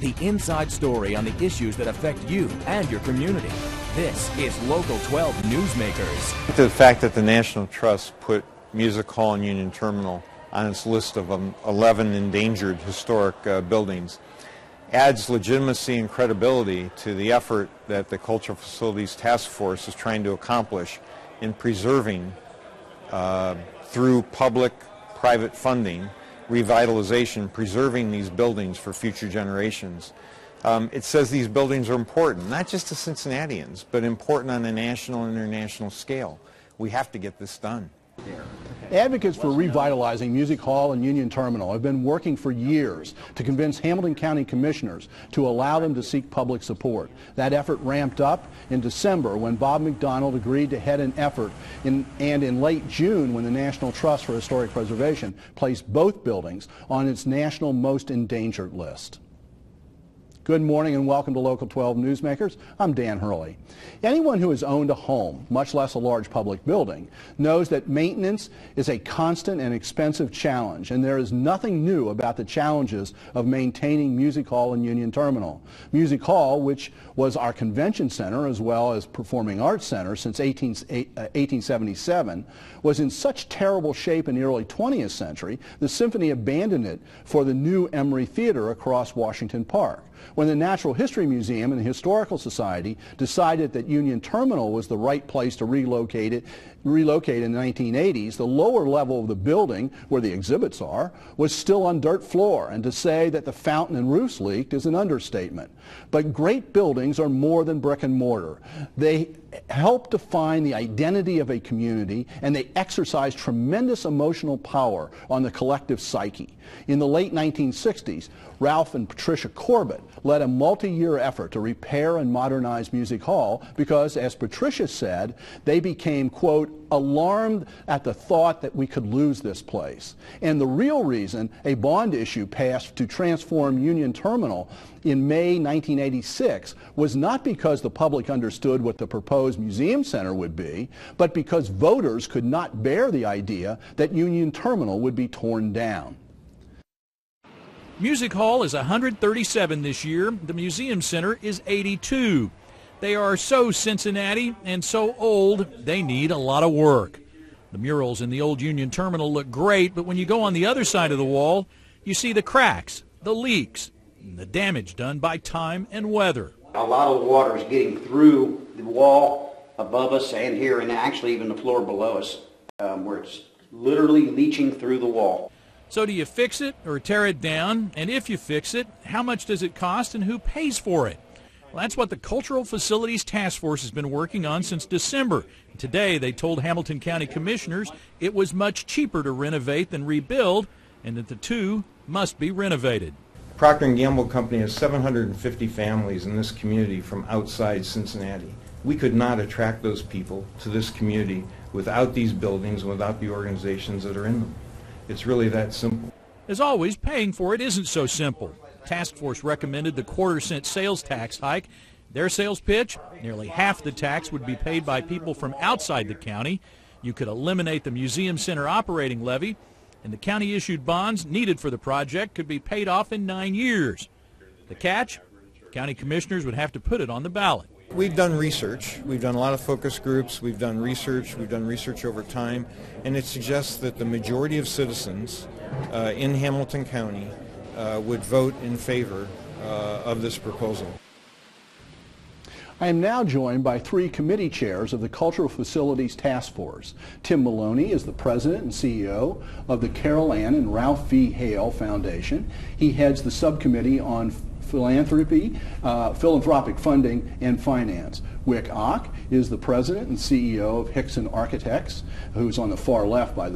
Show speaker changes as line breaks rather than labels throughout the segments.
The inside story on the issues that affect you and your community. This is Local 12 Newsmakers.
The fact that the National Trust put Music Hall and Union Terminal on its list of 11 endangered historic buildings adds legitimacy and credibility to the effort that the Cultural Facilities Task Force is trying to accomplish in preserving, through public-private funding, revitalization, preserving these buildings for future generations. It says these buildings are important, not just to Cincinnatians, but important on a national and international scale. We have to get this done.
Advocates for revitalizing Music Hall and Union Terminal have been working for years to convince Hamilton County commissioners to allow them to seek public support. That effort ramped up in December when Bob McDonald agreed to head an effort, and in late June when the National Trust for Historic Preservation placed both buildings on its national most endangered list. Good morning and welcome to Local 12 Newsmakers. I'm Dan Hurley. Anyone who has owned a home, much less a large public building, knows that maintenance is a constant and expensive challenge, and there is nothing new about the challenges of maintaining Music Hall and Union Terminal. Music Hall, which was our convention center as well as performing arts center since 1877, was in such terrible shape in the early 20th century, the Symphony abandoned it for the new Emory Theater across Washington Park. When the Natural History Museum and the Historical Society decided that Union Terminal was the right place to relocate in the 1980s, the lower level of the building, where the exhibits are, was still on dirt floor, and to say that the fountain and roofs leaked is an understatement. But great buildings are more than brick and mortar. They help define the identity of a community, and they exercise tremendous emotional power on the collective psyche. In the late 1960s, Ralph and Patricia Corbett led a multi-year effort to repair and modernize Music Hall because, as Patricia said, they became, quote, alarmed at the thought that we could lose this place. And the real reason a bond issue passed to transform Union Terminal in May 1986 was not because the public understood what the proposed museum center would be, but because voters could not bear the idea that Union Terminal would be torn down.
Music Hall is 137 this year. The Museum Center is 82. They are so Cincinnati and so old, they need a lot of work. The murals in the old Union Terminal look great, but when you go on the other side of the wall, you see the cracks, the leaks, and the damage done by time and weather.
A lot of water is getting through the wall above us and here, and actually even the floor below us, where it's literally leaching through the wall.
So do you fix it or tear it down? And if you fix it, how much does it cost and who pays for it? Well, that's what the Cultural Facilities Task Force has been working on since December. Today they told Hamilton County commissioners it was much cheaper to renovate than rebuild, and that the two must be renovated.
Procter & Gamble Company has 750 families in this community from outside Cincinnati. We could not attract those people to this community without these buildings and without the organizations that are in them. It's really that simple.
As always, paying for it isn't so simple. Task Force recommended the quarter-cent sales tax hike. Their sales pitch, nearly half the tax would be paid by people from outside the county. You could eliminate the Museum Center operating levy, and the county-issued bonds needed for the project could be paid off in 9 years. The catch? County commissioners would have to put it on the ballot.
We've done research. We've done a lot of focus groups. We've done research over time, and it suggests that the majority of citizens in Hamilton County would vote in favor of this proposal.
I am now joined by three committee chairs of the Cultural Facilities Task Force. Tim Maloney is the president and CEO of the Carol Ann and Ralph V. Hale Foundation. He heads the subcommittee on philanthropic funding and finance. Wick Ock is the president and CEO of Hickson Architects, who's on the far left, by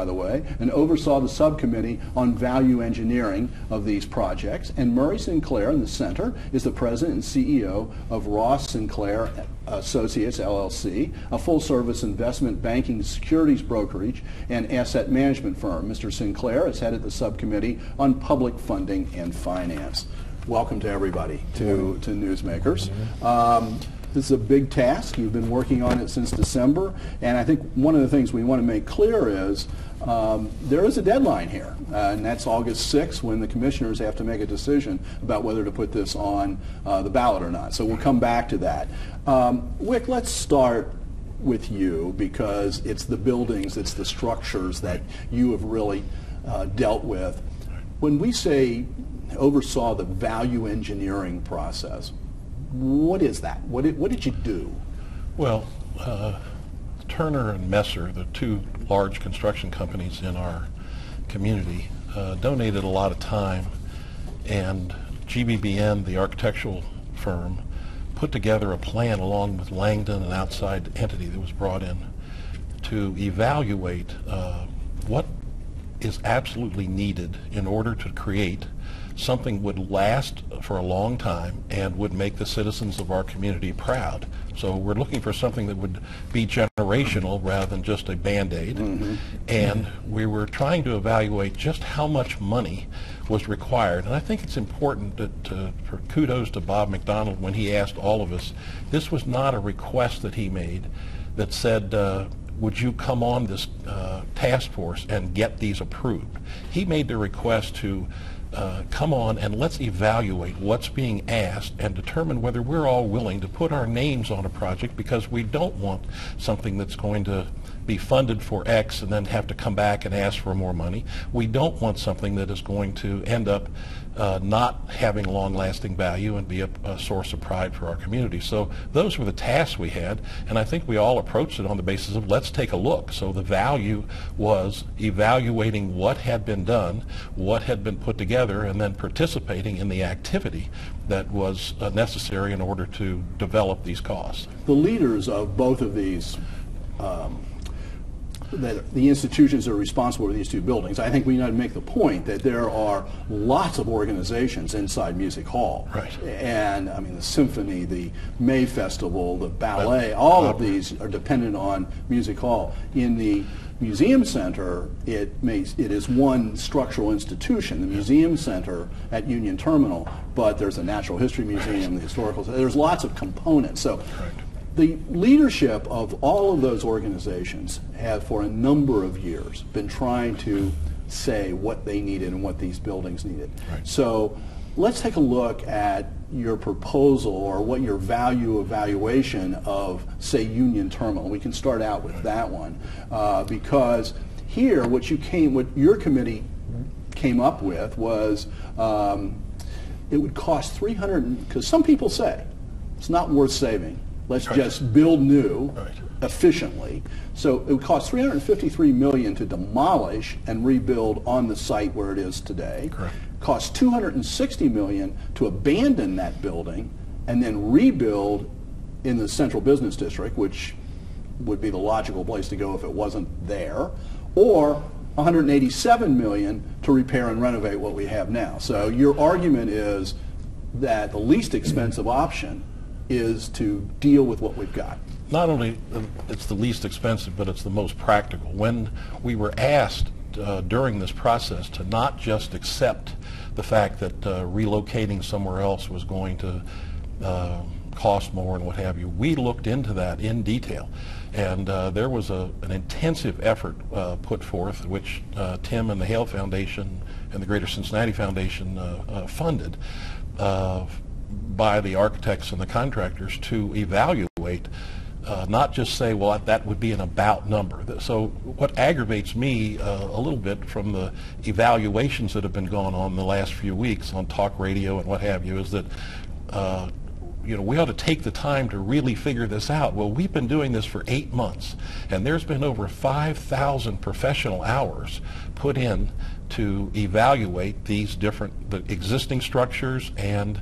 the way, and oversaw the subcommittee on value engineering of these projects. And Murray Sinclair in the center is the president and CEO of Ross Sinclair Associates, LLC, a full-service investment banking, securities brokerage, and asset management firm. Mr. Sinclair has headed the subcommittee on public funding and finance. Welcome to everybody to Newsmakers. This is a big task. You've been working on it since December, and I think one of the things we want to make clear is there is a deadline here, and that's August 6th when the commissioners have to make a decision about whether to put this on the ballot or not. So we'll come back to that. Wick, let's start with you, because it's the buildings, it's the structures that you have really dealt with. When we say oversaw the value engineering process, what is that? What did you do?
Well, Turner and Messer, the two large construction companies in our community, donated a lot of time, and GBBN, the architectural firm, put together a plan along with Langdon, an outside entity that was brought in, to evaluate what is absolutely needed in order to create something would last for a long time and would make the citizens of our community proud. So we're looking for something that would be generational rather than just a Band-Aid. And we were trying to evaluate just how much money was required. And I think it's important that, for kudos to Bob McDonald when he asked all of us, this was not a request that he made that said, would you come on this task force and get these approved? He made the request to come on and let's evaluate what's being asked and determine whether we're all willing to put our names on a project, because we don't want something that's going to be funded for X and then have to come back and ask for more money. We don't want something that is going to end up not having long-lasting value and be a source of pride for our community. So those were the tasks we had, and I think we all approached it on the basis of let's take a look. So the value was evaluating what had been done, what had been put together, and then participating in the activity that was necessary in order to develop these costs.
The leaders of both of these the institutions that are responsible for these two buildings, I think we need to make the point that there are lots of organizations inside Music Hall.
Right.
And I mean, the symphony, the May Festival, the ballet, all of these are dependent on Music Hall. In the Museum Center, it is one structural institution, the Museum Center at Union Terminal, but there's a Natural History Museum, the Historical, there's lots of components. So.
Right.
The leadership of all of those organizations have, for a number of years, been trying to say what they needed and what these buildings needed.
Right.
So let's take a look at your proposal, or what your value evaluation of, say, Union Terminal. We can start out with that one, because here what your committee came up with was it would cost because some people say it's not worth saving. Let's just build new efficiently. So it would cost $353 million to demolish and rebuild on the site where it is today.
Correct.
Cost $260 million to abandon that building and then rebuild in the central business district, which would be the logical place to go if it wasn't there, or $187 million to repair and renovate what we have now. So your argument is that the least expensive option is to deal with what we've got.
Not only it's the least expensive, but it's the most practical. When we were asked during this process to not just accept the fact that relocating somewhere else was going to cost more and what have you, we looked into that in detail. And there was an intensive effort put forth, which Tim and the Hale Foundation and the Greater Cincinnati Foundation funded, by the architects and the contractors to evaluate, not just say, well, that would be an about number. So what aggravates me a little bit from the evaluations that have been going on in the last few weeks on talk radio and what have you is that we ought to take the time to really figure this out. Well, we've been doing this for 8 months, and there's been over 5,000 professional hours put in to evaluate the existing structures, and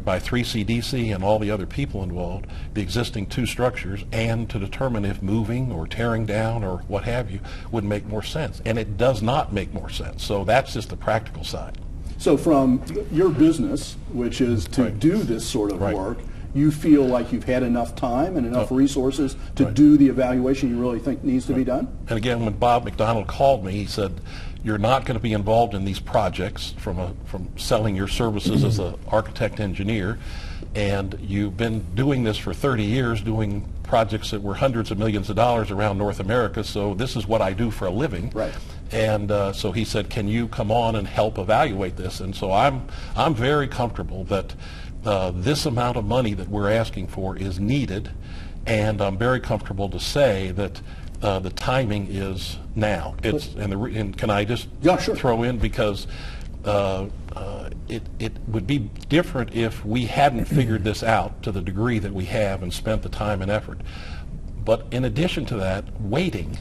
by 3CDC and all the other people involved, the existing two structures, and to determine if moving or tearing down or what have you would make more sense. And it does not make more sense. So that's just the practical side.
So from your business, which is to do this sort of work, you feel like you've had enough time and enough resources to do the evaluation you really think needs to be done?
And again, when Bob McDonald called me, he said, you're not going to be involved in these projects from selling your services as an architect engineer. and you've been doing this for 30 years, doing projects that were hundreds of millions of dollars around North America, so this is what I do for a living.
Right.
And so he said, can you come on and help evaluate this? And so I'm very comfortable that this amount of money that we're asking for is needed, and I'm very comfortable to say that the timing is now. And can I just throw in, because it would be different if we hadn't figured this out to the degree that we have and spent the time and effort. But in addition to that, waiting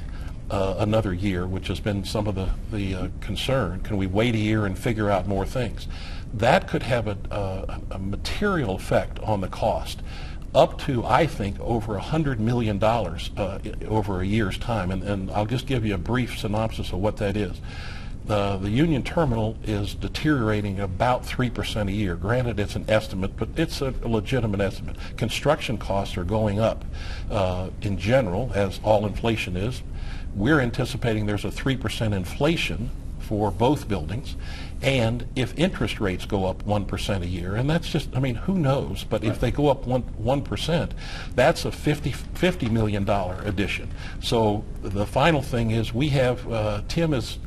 another year, which has been some of the concern, can we wait a year and figure out more things? That could have a material effect on the cost, up to, I think, over $100 million over a year's time. And I'll just give you a brief synopsis of what that is. The Union Terminal is deteriorating about 3% a year. Granted, it's an estimate, but it's a legitimate estimate. Construction costs are going up in general, as all inflation is. We're anticipating there's a 3% inflation for both buildings, and if interest rates go up 1% a year, and that's just, I mean, who knows, but if they go up 1%, that's a $50 million addition. So the final thing is, we have, Tim has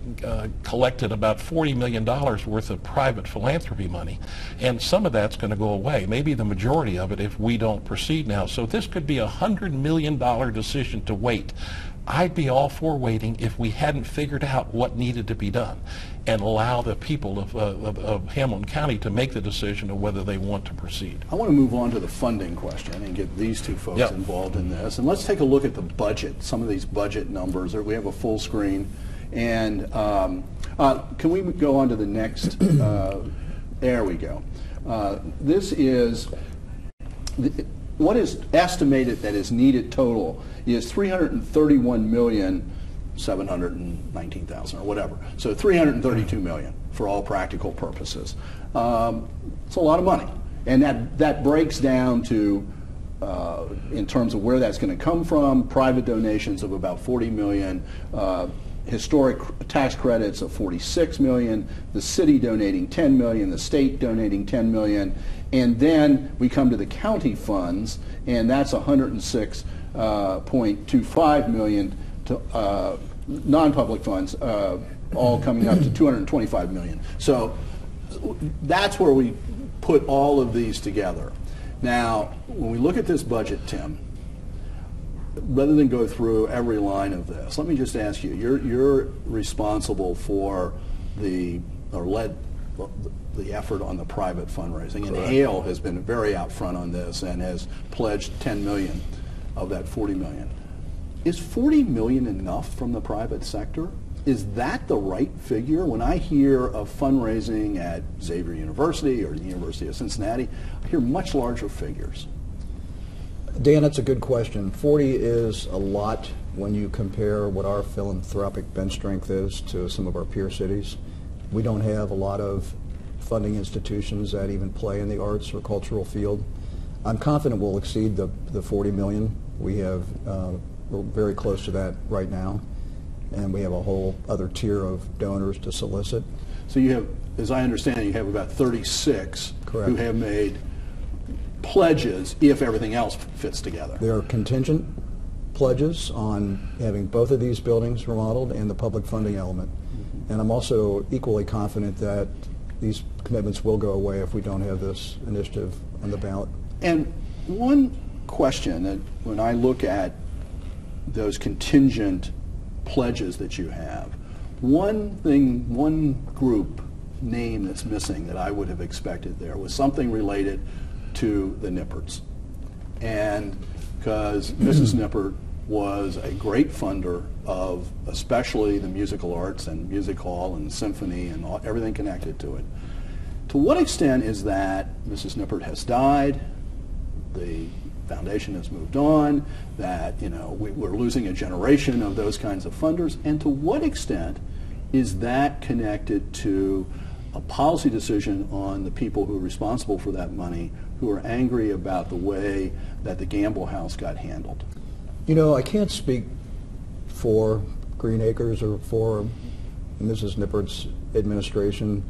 collected about $40 million worth of private philanthropy money, and some of that's going to go away, maybe the majority of it, if we don't proceed now. So this could be a $100 million decision to wait. I'd be all for waiting if we hadn't figured out what needed to be done, and allow the people of Hamilton County to make the decision of whether they want to proceed.
I want to move on to the funding question and get these two folks involved in this. And let's take a look at the budget, some of these budget numbers. We have a full screen. And can we go on to the next? There we go. This is... what is estimated that is needed total is $331,719,000 or whatever. So $332 million for all practical purposes. It's a lot of money, and that breaks down to, in terms of where that's going to come from, private donations of about $40 million. Historic tax credits of $46 million, the city donating $10 million, the state donating $10 million, and then we come to the county funds, and that's $106.25 million to non-public funds, all coming up to $225 million. So that's where we put all of these together. Now, when we look at this budget, Tim, rather than go through every line of this, let me just ask you, you're responsible for led the effort on the private fundraising, and Hale has been very out front on this and has pledged $10 million of that $40 million. Is $40 million enough from the private sector? Is that the right figure? When I hear of fundraising at Xavier University or the University of Cincinnati, I hear much larger figures.
Dan, that's a good question. 40 is a lot when you compare what our philanthropic bench strength is to some of our peer cities. We don't have a lot of funding institutions that even play in the arts or cultural field. I'm confident we'll exceed the $40 million. We have, we're very close to that right now, and we have a whole other tier of donors to solicit.
So you have, as I understand it, you have about 36 who have made pledges if everything else fits together.
There are contingent pledges on having both of these buildings remodeled and the public funding element. And I'm also equally confident that these commitments will go away if we don't have this initiative on the ballot. And
one question that when I look at those contingent pledges that you have, one group name that's missing that I would have expected there was something related to the Nipperts. And because Mrs. Nippert was a great funder of especially the musical arts and music hall and symphony and everything connected to it. To what extent is that Mrs. Nippert has died, the foundation has moved on, that we're losing a generation of those kinds of funders, and to what extent is that connected to a policy decision on the people who are responsible for that money, who are angry about the way that the Gamble House got handled?
I can't speak for Green Acres or for Mrs. Nippert's administration,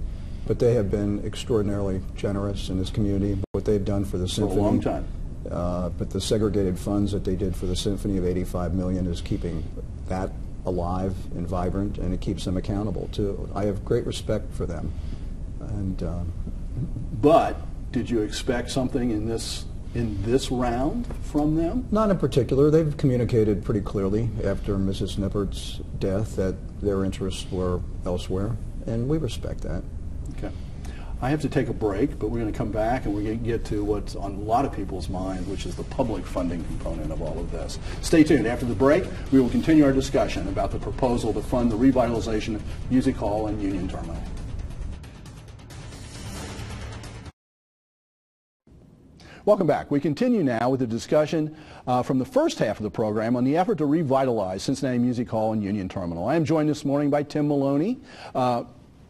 but they have been extraordinarily generous in this community. What they've done for the symphony.
For a long time.
But the segregated funds that they did for the symphony of $85 million is keeping that alive and vibrant, and it keeps them accountable too. I have great respect for them. And
but did you expect something in this round from them?
not in particular. They've communicated pretty clearly after Mrs. Knippert's death that their interests were elsewhere, and we respect that.
Okay. I have to take a break, but we're going to come back and we're going to get to what's on a lot of people's minds, which is the public funding component of all of this. Stay tuned. After the break, we will continue our discussion about the proposal to fund the revitalization of Music Hall and Union Terminal. Welcome back. We continue now with a discussion from the first half of the program on the effort to revitalize Cincinnati Music Hall and Union Terminal. I am joined this morning by Tim Maloney,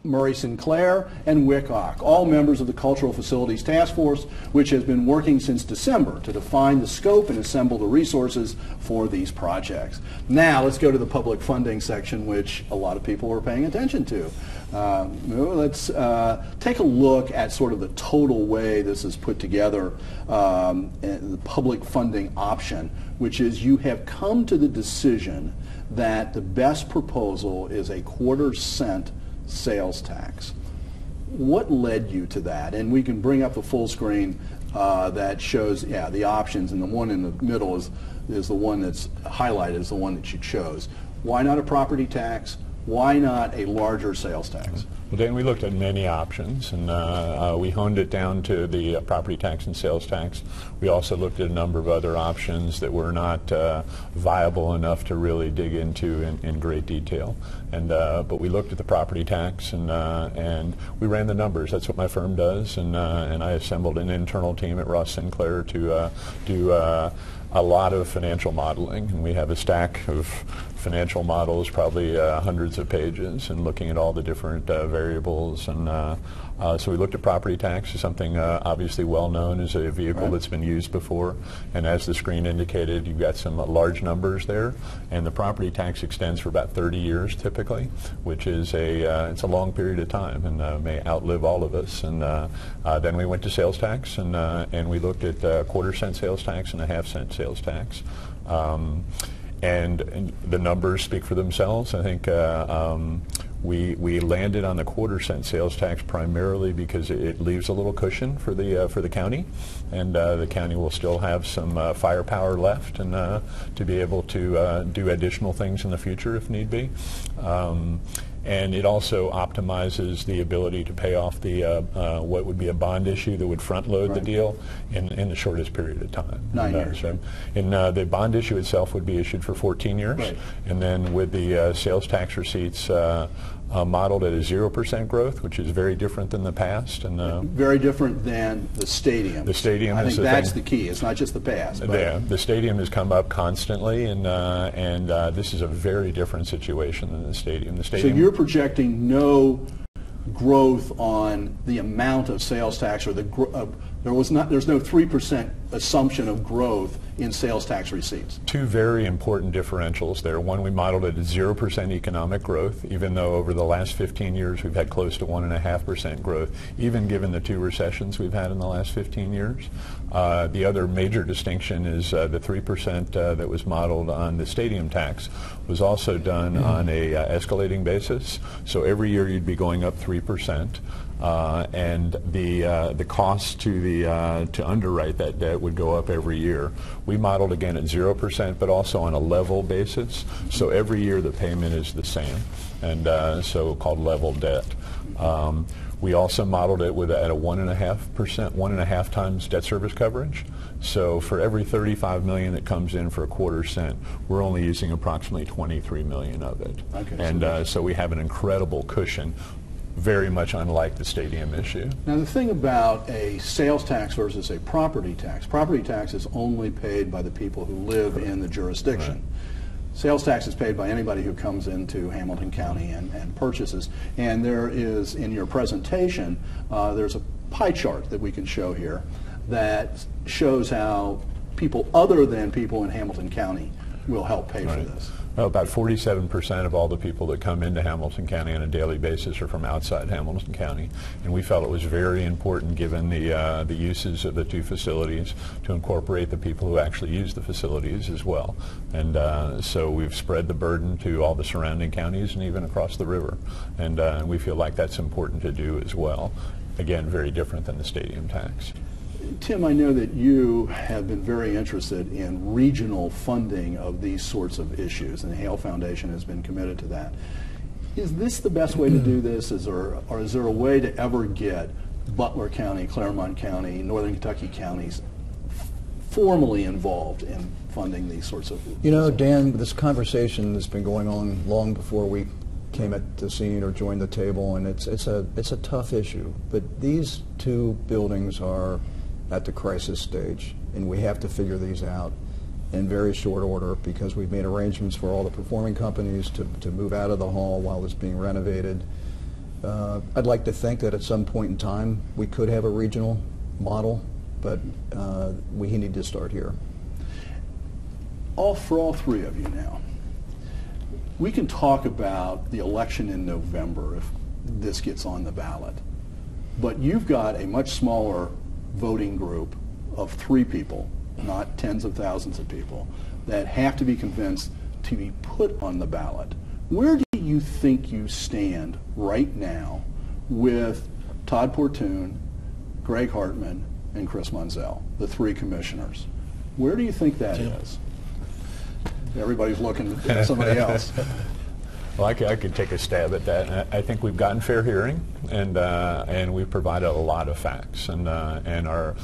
Murray Sinclair, and Wick Ock, all members of the Cultural Facilities Task Force, which has been working since December to define the scope and assemble the resources for these projects. Now let's go to the public funding section, which a lot of people are paying attention to. Let's take a look at sort of the total way this is put together, the public funding option, which is you have come to the decision that the best proposal is a 1/4 cent sales tax. What led you to that? And we can bring up the full screen that shows the options, and the one in the middle is the one that's highlighted, is the one that you chose. Why not a property tax? Why not a larger sales tax?
Well, Dan, we looked at many options, and we honed it down to the property tax and sales tax. We also looked at a number of other options that were not viable enough to really dig into in great detail. And but we looked at the property tax, and we ran the numbers. That's what my firm does, and I assembled an internal team at Ross Sinclair to do a lot of financial modeling, and we have a stack of financial models, probably hundreds of pages, and looking at all the different variables. And so we looked at property tax as something obviously well known as a vehicle that's been used before, and as the screen indicated, you've got some large numbers there, and the property tax extends for about 30 years typically, which is it's a long period of time, and may outlive all of us. And then we went to sales tax, and we looked at 1/4 cent sales tax and a 1/2 cent sales tax. And the numbers speak for themselves. I think we landed on the 1/4 cent sales tax primarily because it leaves a little cushion for the county, and the county will still have some firepower left, and to be able to do additional things in the future if need be. And it also optimizes the ability to pay off the what would be a bond issue that would front load the deal in the shortest period of time.
9 years.
So the bond issue itself would be issued for 14 years, and then with the sales tax receipts modeled at a 0% growth, which is very different than the past, and
very different than the stadium.
The stadium.
I think that's the key. It's not just the past.
Yeah, the stadium has come up constantly, and this is a very different situation than the stadium. The stadium.
So you're projecting no growth on the amount of sales tax, or there's no 3% assumption of growth in sales tax receipts.
Two very important differentials there. One, we modeled it at 0% economic growth, even though over the last 15 years we've had close to 1.5% growth, even given the 2 recessions we've had in the last 15 years. The other major distinction is the 3% that was modeled on the stadium tax was also done on a escalating basis. So every year you'd be going up 3%. And the cost to underwrite that debt would go up every year. We modeled again at 0%, but also on a level basis. So every year the payment is the same, and so called level debt. We also modeled it at a 1.5%, 1.5 times debt service coverage. So for every $35 million that comes in for a 1/4 cent, we're only using approximately $23 million of it.
Okay,
and so we have an incredible cushion, very much unlike the stadium issue.
Now the thing about a sales tax versus a property tax is only paid by the people who live in the jurisdiction. Right. Sales tax is paid by anybody who comes into Hamilton County and purchases. And there is, in your presentation, there's a pie chart that we can show here that shows how people other than people in Hamilton County will help pay for this.
Well, about 47% of all the people that come into Hamilton County on a daily basis are from outside Hamilton County, and we felt it was very important, given the uses of the two facilities, to incorporate the people who actually use the facilities as well. And so we've spread the burden to all the surrounding counties and even across the river, and we feel like that's important to do as well. Again, very different than the stadium tax.
Tim, I know that you have been very interested in regional funding of these sorts of issues, and the Hale Foundation has been committed to that. Is this the best way to do this, or is there a way to ever get Butler County, Claremont County, Northern Kentucky counties formally involved in funding these sorts of
You know, Dan, this conversation has been going on long before we came at the scene or joined the table, and it's a tough issue. But these two buildings are at the crisis stage, and we have to figure these out in very short order, because we've made arrangements for all the performing companies to move out of the hall while it's being renovated. I'd like to think that at some point in time we could have a regional model, but we need to start here.
For all three of you now, we can talk about the election in November if this gets on the ballot, but you've got a much smaller voting group of 3 people, not tens of thousands of people, that have to be convinced to be put on the ballot. Where do you think you stand right now with Todd Portune, Greg Hartman, and Chris Monzell, the 3 commissioners? Where do you think that is? Everybody's looking at somebody else.
Well, I could take a stab at that. I think we've gotten fair hearing, and we've provided a lot of facts, and are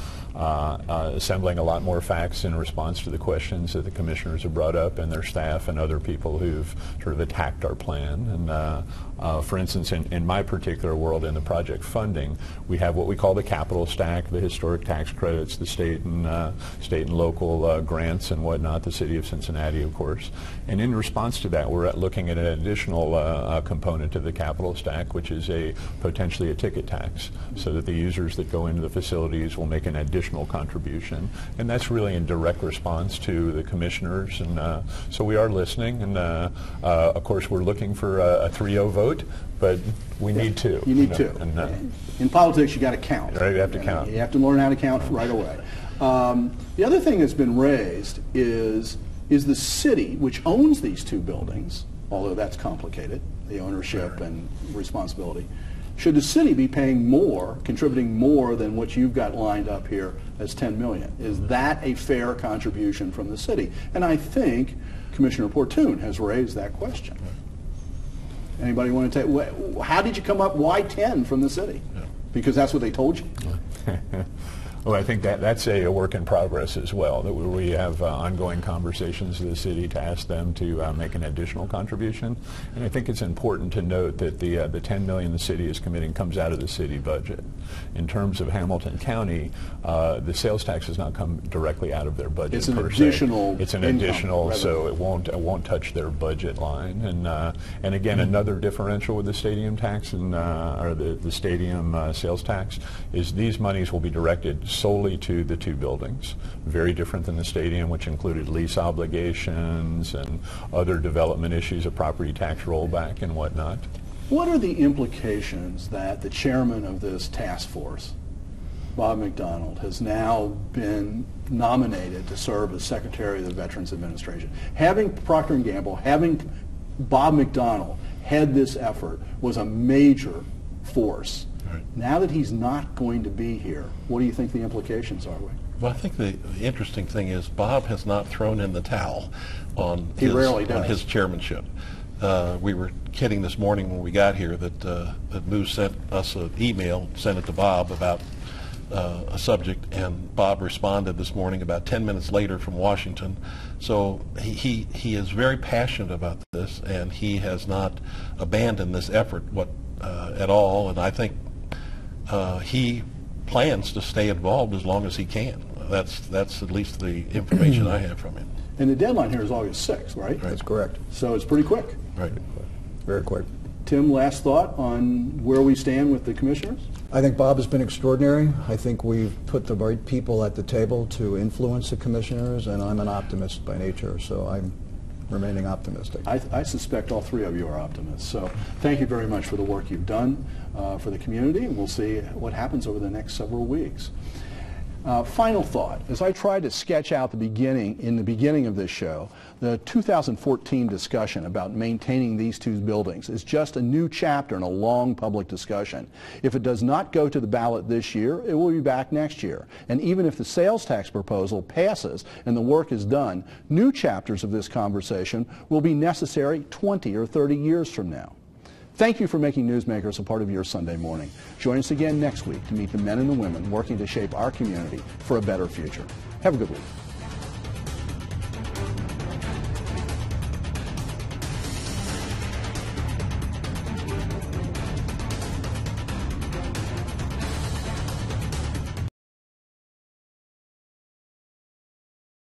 assembling a lot more facts in response to the questions that the commissioners have brought up, and their staff and other people who've sort of attacked our plan. And for instance, in my particular world, in the project funding, we have what we call the capital stack, the historic tax credits, the state and local grants and whatnot, the city of Cincinnati, of course. And in response to that, we're looking at an additional component of the capital stack, which is potentially a ticket tax, so that the users that go into the facilities will make an additional contribution. And that's really in direct response to the commissioners. And so we are listening. And of course, we're looking for a 3-0 vote, but we need 2.
You need 2. And, in politics, you got to count.
Right, you have to count.
You have to learn how to count right away. The other thing that's been raised is the city, which owns these 2 buildings, although that's complicated, the ownership and responsibility. Should the city be paying more, contributing more than what you've got lined up here as $10 million? Is that a fair contribution from the city? And I think Commissioner Portune has raised that question. Anybody want to take, how did you come up, why 10 from the city? Because that's what they told you?
Well, I think that's a work in progress as well, that we have ongoing conversations with the city to ask them to make an additional contribution. And I think it's important to note that the $10 million the city is committing comes out of the city budget. In terms of Hamilton County, the sales tax does not come directly out of their budget.
It's an
per
additional
se. It's an additional, so it won't touch their budget line. And again, another differential with the stadium tax and or the stadium sales tax is these monies will be directed solely to the 2 buildings. Very different than the stadium, which included lease obligations and other development issues of property tax rollback and whatnot.
What are the implications that the chairman of this task force, Bob McDonald, has now been nominated to serve as Secretary of the Veterans Administration? Having Procter & Gamble, having Bob McDonald head this effort was a major force. Right. Now that he's not going to be here, what do you think the implications are?
Well, I think the interesting thing is Bob has not thrown in the towel on his chairmanship. We were kidding this morning when we got here that Lou sent us an email, sent it to Bob about a subject, and Bob responded this morning about 10 minutes later from Washington. So he is very passionate about this, and he has not abandoned this effort at all, and I think he plans to stay involved as long as he can. That's at least the information I have from him.
And the deadline here is August 6th, right?
That's correct.
So it's pretty quick.
Right.
Very quick.
Tim, last thought on where we stand with the commissioners?
I think Bob has been extraordinary. I think we've put the right people at the table to influence the commissioners, and I'm an optimist by nature, so I'm remaining optimistic.
I suspect all three of you are optimists. So thank you very much for the work you've done for the community, and we'll see what happens over the next several weeks. Final thought, as I tried to sketch out in the beginning of this show, the 2014 discussion about maintaining these two buildings is just a new chapter in a long public discussion. If it does not go to the ballot this year, it will be back next year. And even if the sales tax proposal passes and the work is done, new chapters of this conversation will be necessary 20 or 30 years from now. Thank you for making Newsmakers a part of your Sunday morning. Join us again next week to meet the men and the women working to shape our community for a better future. Have a good week.